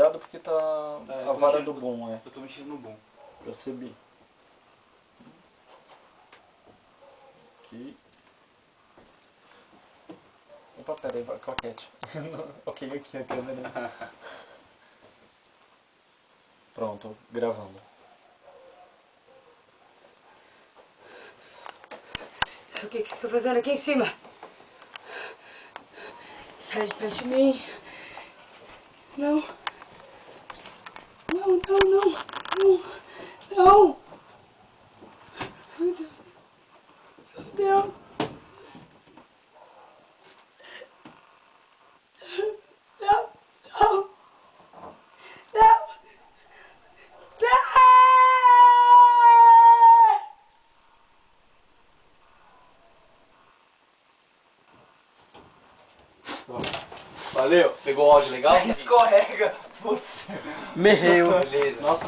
Cuidado porque tá a vara do bom, Eu tô mexendo no bom. Percebi. Aqui. Opa, pera aí, claquete. Ok, aqui a câmera. Pronto, gravando. O que você está fazendo aqui em cima? Sai de perto de mim. Não. Não, não, não. Não. Não. Meu Deus. Meu Deus. Não. Não. Não. Valeu, pegou o áudio legal? Escorrega. Putz. Merreu. Beleza. Nossa,